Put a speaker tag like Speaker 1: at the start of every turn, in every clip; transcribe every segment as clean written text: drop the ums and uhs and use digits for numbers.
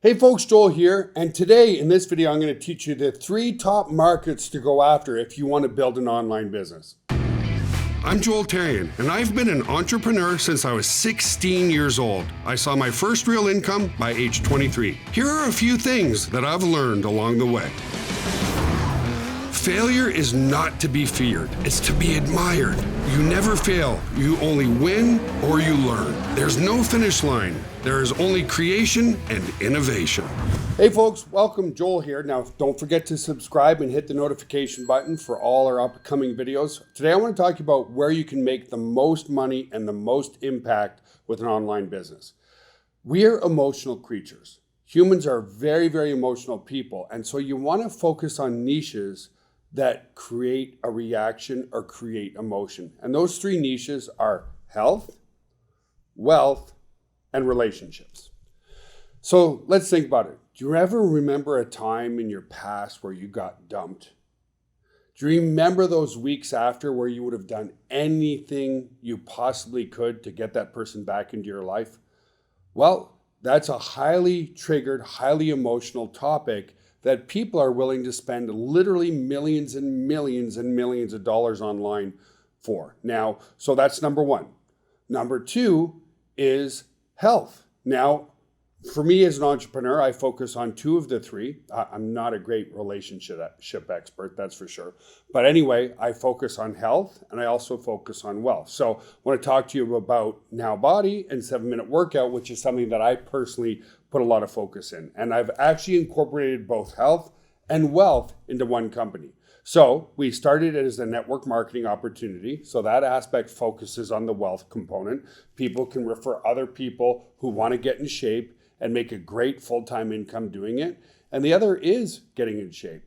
Speaker 1: Hey folks, Joel here, and today in this video I'm going to teach you the 3 top markets to go after if you want to build an online business. I'm Joel Tarian, and I've been an entrepreneur since I was 16 years old. I saw my first real income by age 23. Here are a few things that I've learned along the way. Failure is not to be feared, it's to be admired. You never fail, you only win or you learn. There's no finish line, there is only creation and innovation. Hey folks, welcome, Joel here. Now don't forget to subscribe and hit the notification button for all our upcoming videos. Today I want to talk about where you can make the most money and the most impact with an online business. We are emotional creatures. Humans are very, very emotional people, and so you want to focus on niches that create a reaction or create emotion. And those 3 niches are health, wealth, and relationships. So let's think about it. Do you ever remember a time in your past where you got dumped? Do you remember those weeks after where you would have done anything you possibly could to get that person back into your life? Well, that's a highly triggered, highly emotional topic that people are willing to spend literally millions and millions and millions of dollars online for. Now, so that's number 1. Number 2 is health. Now, for me as an entrepreneur, I focus on 2 of the 3. I'm not a great relationship expert, that's for sure. But anyway, I focus on health and I also focus on wealth. So I want to talk to you about Now Body and 7-Minute Workout, which is something that I personally put a lot of focus in. And I've actually incorporated both health and wealth into one company. So we started it as a network marketing opportunity. So that aspect focuses on the wealth component. People can refer other people who want to get in shape and make a great full-time income doing it. And the other is getting in shape.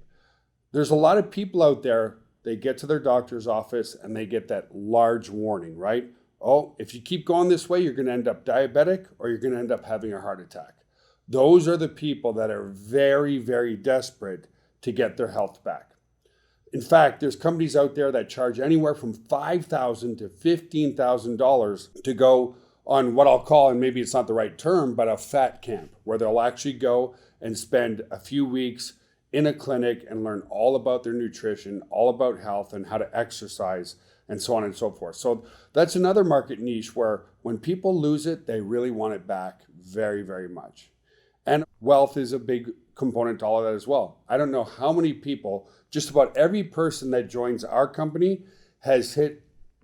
Speaker 1: There's a lot of people out there, they get to their doctor's office and they get that large warning, right? Oh, if you keep going this way, you're going to end up diabetic or you're going to end up having a heart attack. Those are the people that are very, very desperate to get their health back. In fact, there's companies out there that charge anywhere from $5,000 to $15,000 to go on what I'll call, and maybe it's not the right term, but a fat camp, where they'll actually go and spend a few weeks in a clinic and learn all about their nutrition, all about health and how to exercise and so on and so forth. So that's another market niche where when people lose it, they really want it back very, very much. And wealth is a big component to all of that as well. I don't know how many people, just about every person that joins our company has hit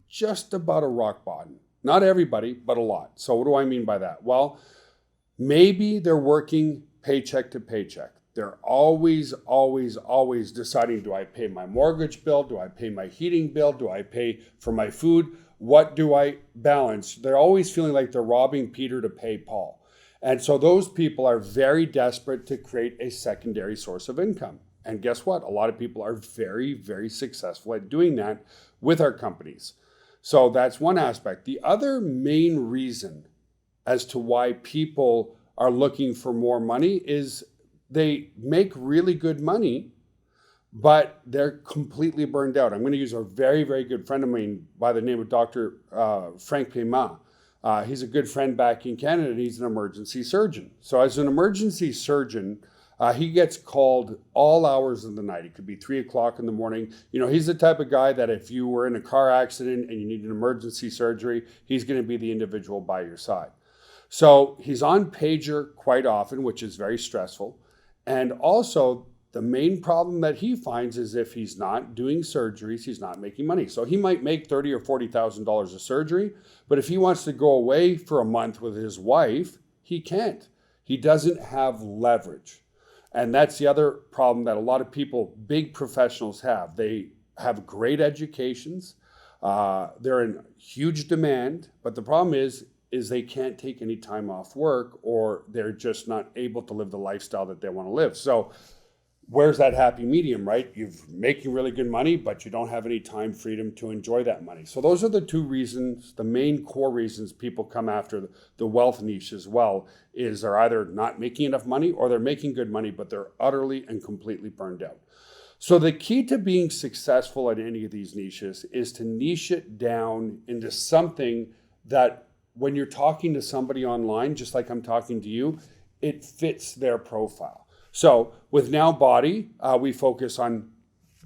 Speaker 1: just about a rock bottom. Not everybody, but a lot. So what do I mean by that? Well, maybe they're working paycheck to paycheck. They're always deciding, do I pay my mortgage bill? Do I pay my heating bill? Do I pay for my food? What do I balance? They're always feeling like they're robbing Peter to pay Paul. And so those people are very desperate to create a secondary source of income. And guess what? A lot of people are very, very successful at doing that with our companies. So that's one aspect. The other main reason as to why people are looking for more money is they make really good money, but they're completely burned out. I'm going to use a very, very good friend of mine by the name of Dr. Frank Pema. He's a good friend back in Canada, and he's an emergency surgeon. So as an emergency surgeon, he gets called all hours of the night. It could be 3 o'clock in the morning. You know, he's the type of guy that if you were in a car accident and you need an emergency surgery, he's going to be the individual by your side. So he's on pager quite often, which is very stressful. And also the main problem that he finds is if he's not doing surgeries, he's not making money. So he might make $30,000 or $40,000 a surgery, but if he wants to go away for a month with his wife, he can't. He doesn't have leverage. And that's the other problem that a lot of people, big professionals have. They have great educations. They're in huge demand. But the problem is they can't take any time off work, or they're just not able to live the lifestyle that they want to live. So where's that happy medium, right? You're making really good money, but you don't have any time freedom to enjoy that money. So those are the 2 reasons, the main core reasons people come after the wealth niche as well, is they're either not making enough money or they're making good money, but they're utterly and completely burned out. So the key to being successful at any of these niches is to niche it down into something that when you're talking to somebody online, just like I'm talking to you, it fits their profile. So with Now Body, we focus on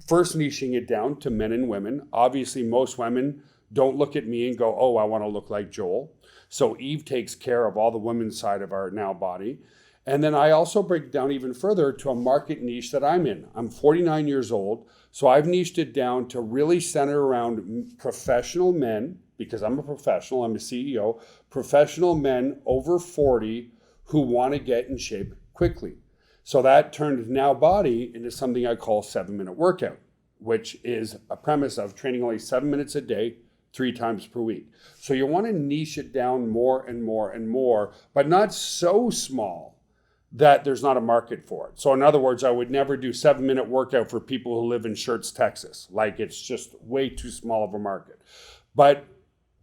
Speaker 1: first niching it down to men and women. Obviously, most women don't look at me and go, oh, I want to look like Joel. So Eve takes care of all the women's side of our Now Body. And then I also break it down even further to a market niche that I'm in. I'm 49 years old, so I've niched it down to really center around professional men, because I'm a professional, I'm a CEO, professional men over 40 who want to get in shape quickly. So that turned Now Body into something I call 7-minute workout, which is a premise of training only 7 minutes a day, 3 times per week. So you want to niche it down more and more and more, but not so small that there's not a market for it. So in other words, I would never do 7-minute workout for people who live in Schertz, Texas. Like, it's just way too small of a market. But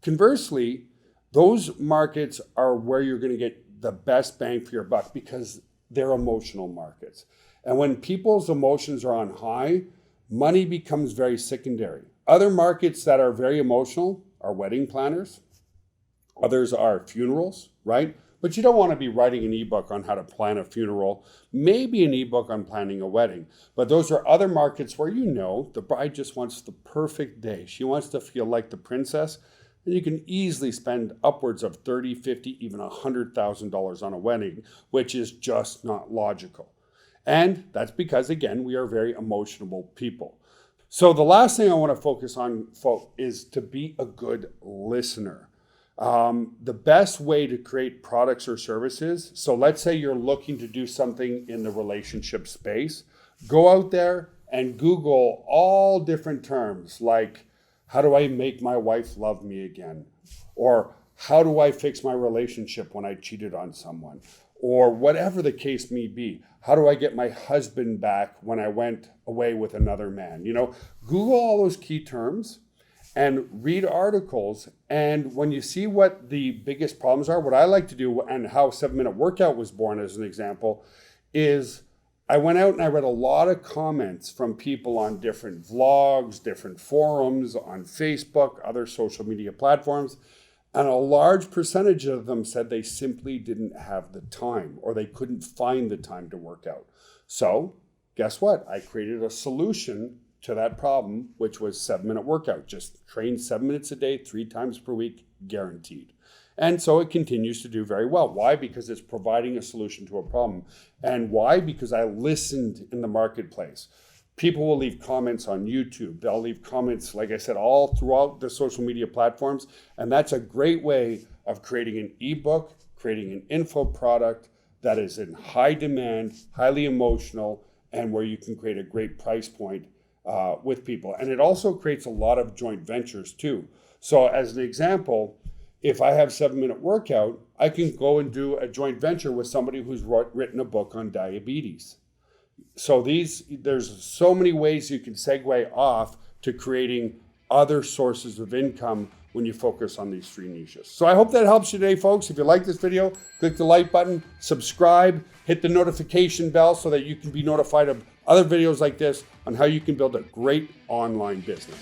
Speaker 1: conversely, those markets are where you're going to get the best bang for your buck because they're emotional markets. And when people's emotions are on high, money becomes very secondary. Other markets that are very emotional are wedding planners. Others are funerals, right? But you don't want to be writing an ebook on how to plan a funeral, maybe an ebook on planning a wedding. But those are other markets where the bride just wants the perfect day. She wants to feel like the princess. And you can easily spend upwards of $30,000, $50,000, even $100,000 on a wedding, which is just not logical. And that's because, again, we are very emotional people. So the last thing I want to focus on is to be a good listener. The best way to create products or services, so let's say you're looking to do something in the relationship space, go out there and Google all different terms like, how do I make my wife love me again? Or how do I fix my relationship when I cheated on someone? Or whatever the case may be. How do I get my husband back when I went away with another man? Google all those key terms and read articles. And when you see what the biggest problems are, what I like to do, and how 7-minute workout was born as an example, is I went out and I read a lot of comments from people on different vlogs, different forums, on Facebook, other social media platforms. And a large percentage of them said they simply didn't have the time or they couldn't find the time to work out. So guess what? I created a solution to that problem, which was 7-minute workout. Just train 7 minutes a day, 3 times per week, guaranteed. And so it continues to do very well. Why? Because it's providing a solution to a problem. And why? Because I listened in the marketplace. People will leave comments on YouTube. They'll leave comments, like I said, all throughout the social media platforms. And that's a great way of creating an ebook, creating an info product that is in high demand, highly emotional, and where you can create a great price point with people. And it also creates a lot of joint ventures too. So as an example, if I have 7-minute workout, I can go and do a joint venture with somebody who's written a book on diabetes. So there's so many ways you can segue off to creating other sources of income when you focus on these 3 niches. So I hope that helps you today, folks. If you like this video, click the like button, subscribe, hit the notification bell so that you can be notified of other videos like this on how you can build a great online business.